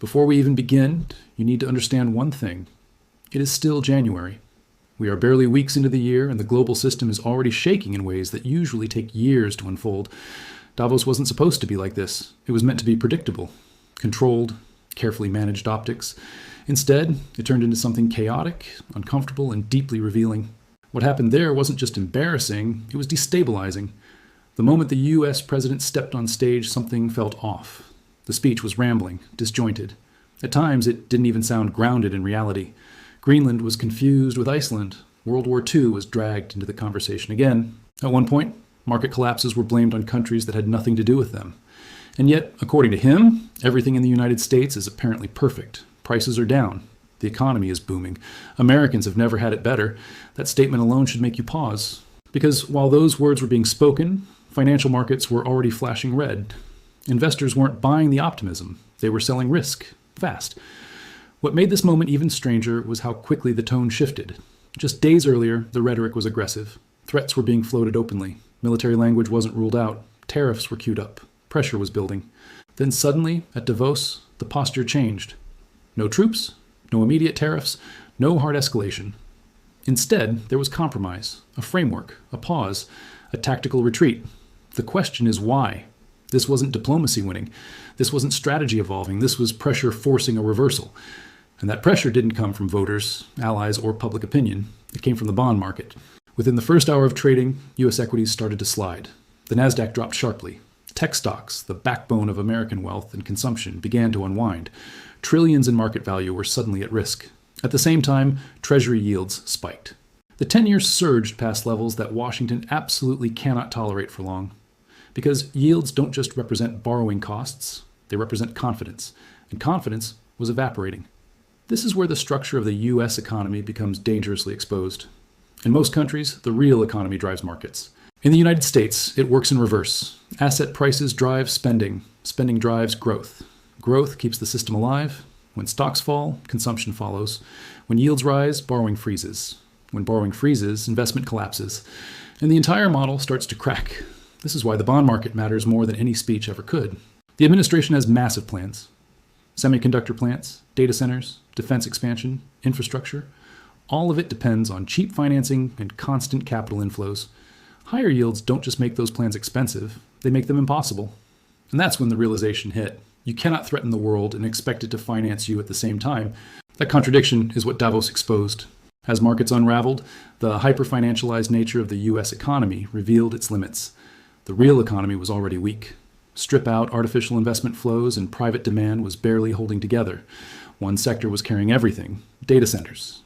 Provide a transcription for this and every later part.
Before we even begin, you need to understand one thing. It is still January. We are barely weeks into the year, and the global system is already shaking in ways that usually take years to unfold. Davos wasn't supposed to be like this. It was meant to be predictable, controlled, carefully managed optics. Instead, it turned into something chaotic, uncomfortable, and deeply revealing. What happened there wasn't just embarrassing, it was destabilizing. The moment the US president stepped on stage, something felt off. The speech was rambling, disjointed. At times, it didn't even sound grounded in reality. Greenland was confused with Iceland. World War II was dragged into the conversation again. At one point, market collapses were blamed on countries that had nothing to do with them. And yet, according to him, everything in the United States is apparently perfect. Prices are down. The economy is booming. Americans have never had it better. That statement alone should make you pause. Because while those words were being spoken, financial markets were already flashing red. Investors weren't buying the optimism. They were selling risk, fast. What made this moment even stranger was how quickly the tone shifted. Just days earlier, the rhetoric was aggressive. Threats were being floated openly. Military language wasn't ruled out. Tariffs were queued up. Pressure was building. Then suddenly, at Davos, the posture changed. No troops, no immediate tariffs, no hard escalation. Instead, there was compromise, a framework, a pause, a tactical retreat. The question is why? This wasn't diplomacy winning. This wasn't strategy evolving. This was pressure forcing a reversal. And that pressure didn't come from voters, allies, or public opinion. It came from the bond market. Within the first hour of trading, U.S. equities started to slide. The Nasdaq dropped sharply. Tech stocks, the backbone of American wealth and consumption, began to unwind. Trillions in market value were suddenly at risk. At the same time, Treasury yields spiked. The 10-year surged past levels that Washington absolutely cannot tolerate for long. Because yields don't just represent borrowing costs, they represent confidence. And confidence was evaporating. This is where the structure of the U.S. economy becomes dangerously exposed. In most countries, the real economy drives markets. In the United States, it works in reverse. Asset prices drive spending. Spending drives growth. Growth keeps the system alive. When stocks fall, consumption follows. When yields rise, borrowing freezes. When borrowing freezes, investment collapses. And the entire model starts to crack. This is why the bond market matters more than any speech ever could. The administration has massive plans. Semiconductor plants, data centers, defense expansion, infrastructure. All of it depends on cheap financing and constant capital inflows. Higher yields don't just make those plans expensive, they make them impossible. And that's when the realization hit. You cannot threaten the world and expect it to finance you at the same time. That contradiction is what Davos exposed. As markets unraveled, the hyper-financialized nature of the US economy revealed its limits. The real economy was already weak. Strip out artificial investment flows and private demand was barely holding together. One sector was carrying everything: data centers.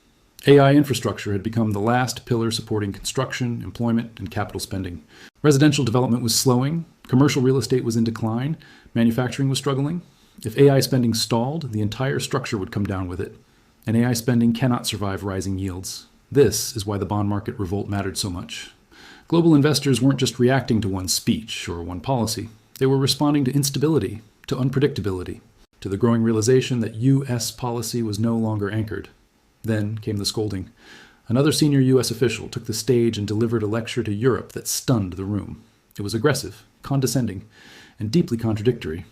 AI infrastructure had become the last pillar supporting construction, employment, and capital spending. Residential development was slowing, commercial real estate was in decline, manufacturing was struggling. If AI spending stalled, the entire structure would come down with it. And AI spending cannot survive rising yields. This is why the bond market revolt mattered so much. Global investors weren't just reacting to one speech or one policy. They were responding to instability, to unpredictability, to the growing realization that U.S. policy was no longer anchored. Then came the scolding. Another senior U.S. official took the stage and delivered a lecture to Europe that stunned the room. It was aggressive, condescending, and deeply contradictory.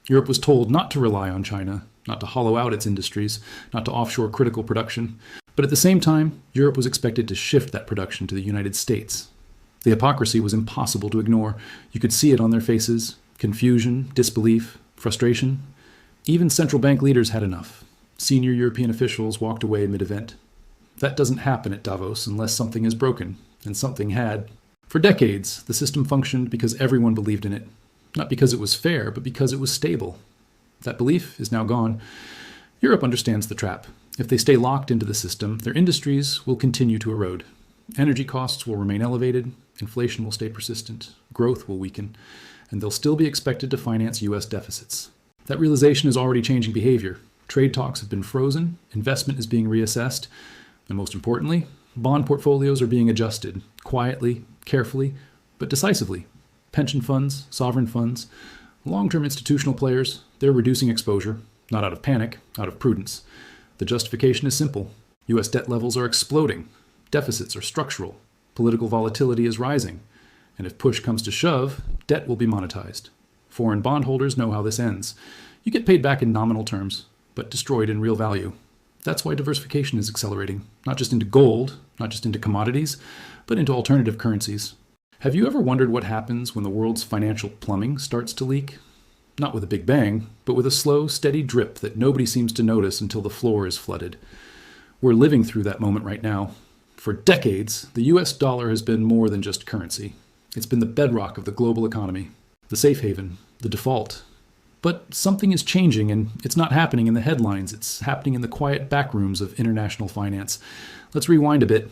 Europe was told not to rely on China, not to hollow out its industries, not to offshore critical production. But at the same time, Europe was expected to shift that production to the United States. The hypocrisy was impossible to ignore. You could see it on their faces: confusion, disbelief, frustration. Even central bank leaders had enough. Senior European officials walked away mid-event. That doesn't happen at Davos unless something is broken, and something had. For decades, the system functioned because everyone believed in it. Not because it was fair, but because it was stable. That belief is now gone. Europe understands the trap. If they stay locked into the system, their industries will continue to erode. Energy costs will remain elevated, inflation will stay persistent, growth will weaken, and they'll still be expected to finance U.S. deficits. That realization is already changing behavior. Trade talks have been frozen, investment is being reassessed, and most importantly, bond portfolios are being adjusted, quietly, carefully, but decisively. Pension funds, sovereign funds, long-term institutional players, they're reducing exposure, not out of panic, out of prudence. The justification is simple. U.S. debt levels are exploding. Deficits are structural. Political volatility is rising. And if push comes to shove, debt will be monetized. Foreign bondholders know how this ends. You get paid back in nominal terms, but destroyed in real value. That's why diversification is accelerating, not just into gold, not just into commodities, but into alternative currencies. Have you ever wondered what happens when the world's financial plumbing starts to leak? Not with a big bang, but with a slow, steady drip that nobody seems to notice until the floor is flooded. We're living through that moment right now. For decades, the US dollar has been more than just currency. It's been the bedrock of the global economy, the safe haven, the default. But something is changing, and it's not happening in the headlines. It's happening in the quiet backrooms of international finance. Let's rewind a bit.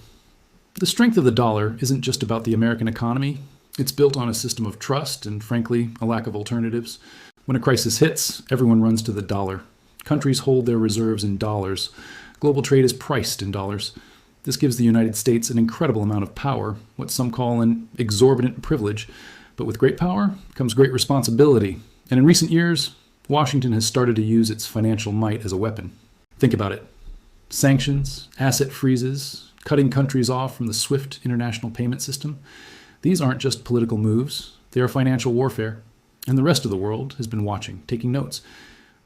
The strength of the dollar isn't just about the American economy. It's built on a system of trust and, frankly, a lack of alternatives. When a crisis hits, everyone runs to the dollar. Countries hold their reserves in dollars. Global trade is priced in dollars. This gives the United States an incredible amount of power, what some call an exorbitant privilege. But with great power comes great responsibility. And in recent years, Washington has started to use its financial might as a weapon. Think about it. Sanctions, asset freezes, cutting countries off from the SWIFT international payment system. These aren't just political moves. They are financial warfare. And the rest of the world has been watching, taking notes.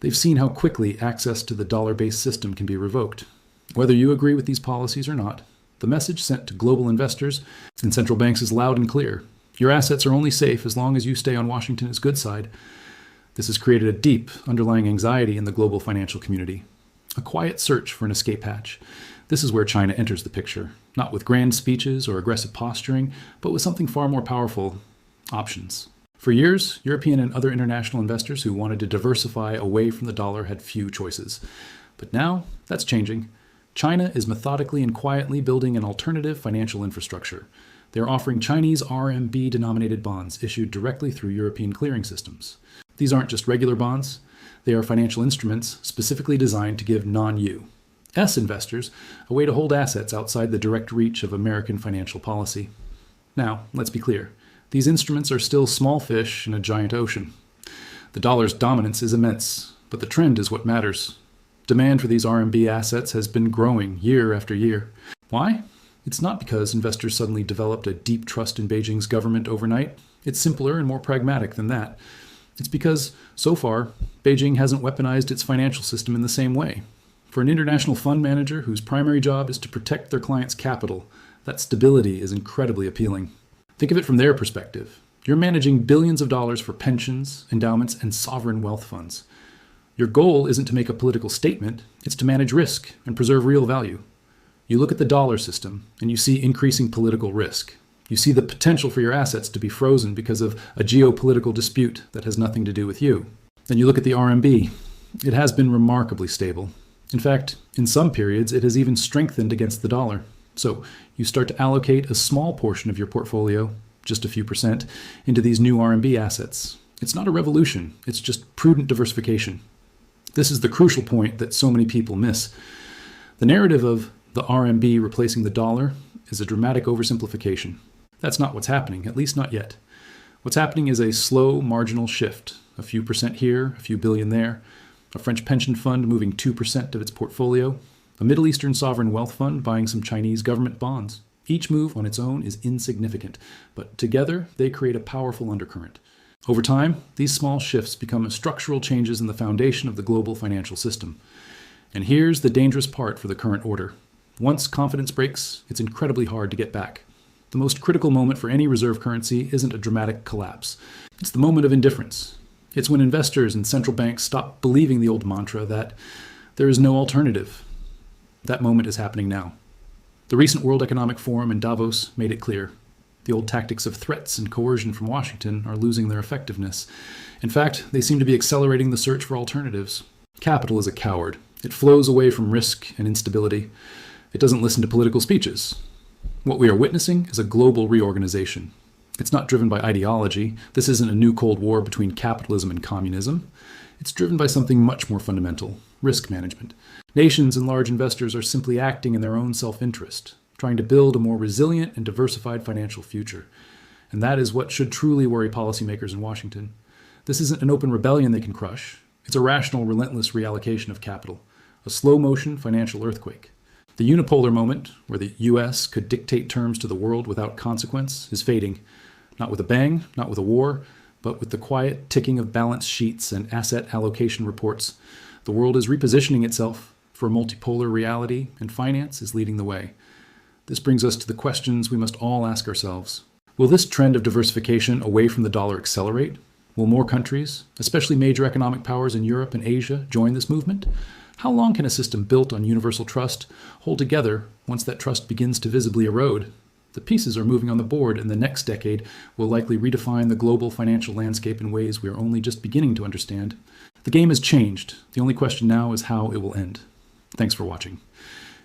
They've seen how quickly access to the dollar-based system can be revoked. Whether you agree with these policies or not, the message sent to global investors and central banks is loud and clear. Your assets are only safe as long as you stay on Washington's good side. This has created a deep, underlying anxiety in the global financial community. A quiet search for an escape hatch. This is where China enters the picture, not with grand speeches or aggressive posturing, but with something far more powerful: options. For years, European and other international investors who wanted to diversify away from the dollar had few choices. But now, that's changing. China is methodically and quietly building an alternative financial infrastructure. They are offering Chinese RMB denominated bonds issued directly through European clearing systems. These aren't just regular bonds. They are financial instruments specifically designed to give non-US investors a way to hold assets outside the direct reach of American financial policy. Now, let's be clear. These instruments are still small fish in a giant ocean. The dollar's dominance is immense, but the trend is what matters. Demand for these RMB assets has been growing year after year. Why? It's not because investors suddenly developed a deep trust in Beijing's government overnight. It's simpler and more pragmatic than that. It's because, so far, Beijing hasn't weaponized its financial system in the same way. For an international fund manager whose primary job is to protect their clients' capital, that stability is incredibly appealing. Think of it from their perspective. You're managing billions of dollars for pensions, endowments, and sovereign wealth funds. Your goal isn't to make a political statement, it's to manage risk and preserve real value. You look at the dollar system and you see increasing political risk. You see the potential for your assets to be frozen because of a geopolitical dispute that has nothing to do with you. Then you look at the RMB. It has been remarkably stable. In fact, in some periods, it has even strengthened against the dollar. So you start to allocate a small portion of your portfolio, just a few percent, into these new RMB assets. It's not a revolution, it's just prudent diversification. This is the crucial point that so many people miss. The narrative of the RMB replacing the dollar is a dramatic oversimplification. That's not what's happening, at least not yet. What's happening is a slow, marginal shift. A few percent here, a few billion there. A French pension fund moving 2% of its portfolio. A Middle Eastern sovereign wealth fund buying some Chinese government bonds. Each move on its own is insignificant, but together they create a powerful undercurrent. Over time, these small shifts become structural changes in the foundation of the global financial system. And here's the dangerous part for the current order. Once confidence breaks, it's incredibly hard to get back. The most critical moment for any reserve currency isn't a dramatic collapse. It's the moment of indifference. It's when investors and central banks stop believing the old mantra that there is no alternative. That moment is happening now. The recent World Economic Forum in Davos made it clear. The old tactics of threats and coercion from Washington are losing their effectiveness. In fact, they seem to be accelerating the search for alternatives. Capital is a coward. It flows away from risk and instability. It doesn't listen to political speeches. What we are witnessing is a global reorganization. It's not driven by ideology. This isn't a new Cold War between capitalism and communism. It's driven by something much more fundamental: risk management. Nations and large investors are simply acting in their own self-interest, trying to build a more resilient and diversified financial future. And that is what should truly worry policymakers in Washington. This isn't an open rebellion they can crush. It's a rational, relentless reallocation of capital, a slow-motion financial earthquake. The unipolar moment, where the US could dictate terms to the world without consequence, is fading. Not with a bang, not with a war, But with the quiet ticking of balance sheets and asset allocation reports, the world is repositioning itself for a multipolar reality, and finance is leading the way. This brings us to the questions we must all ask ourselves. Will this trend of diversification away from the dollar accelerate? Will more countries, especially major economic powers in Europe and Asia, join this movement? How long can a system built on universal trust hold together once that trust begins to visibly erode? The pieces are moving on the board, and the next decade will likely redefine the global financial landscape in ways we are only just beginning to understand. The game has changed. The only question now is how it will end. Thanks for watching.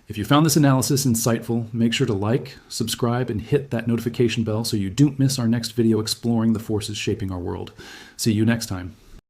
If you found this analysis insightful, make sure to like, subscribe, and hit that notification bell so you don't miss our next video exploring the forces shaping our world. See you next time.